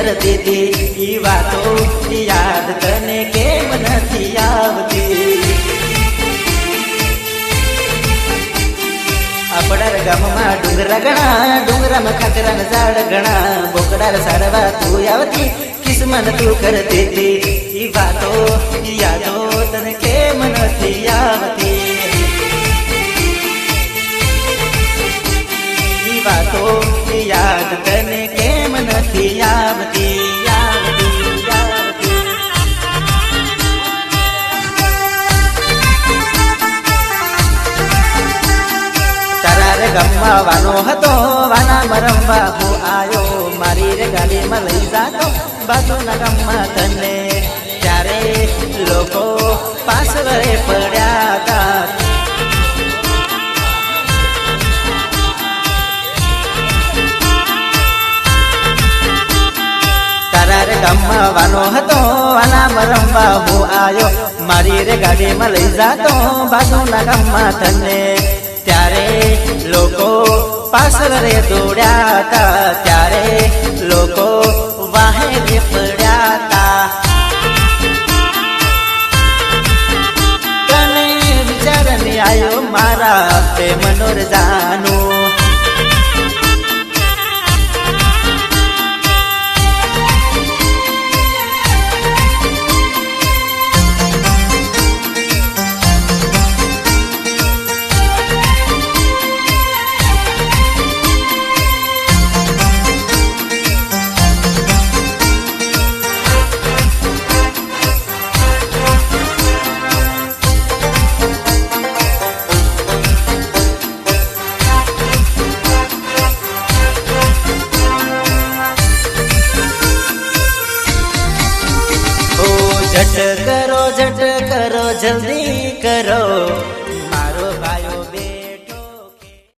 करती थी ई वातो याद तने केम नथी आवती। अपडार गाममां डुंगरा घणा डुंगरामां खाकराना झाड़ घणा बोकडार साडवा तू आवती किस्मत तू करती थी ई वातो यादो तने केम नथी आवती। ई वातो याद तने केम नथी आवती आवती आवती। तारा रे गाममां વાનો હતો વાનામાં રમવા હું આયો મારી રે ગાડીમાં લઈ જાતો બાજુના ગામમાં તને ત્યારે લોકો પાછળ પડ્યા હતા। તારા રે ગામમાં વાનો હતો વાનામાં રમવા હું આયો મારી રે ગાડીમાં લઈ જાતો બાજુના ગામમાં તને ત્યારે લોકો પાછળ રે દોડ્યા હતા ત્યારે લોકો વાહે રે પડ્યા હતા। તને વિચાર ને આયો મારા પ્રેમનો રે જાનો झट करो जल्दी करो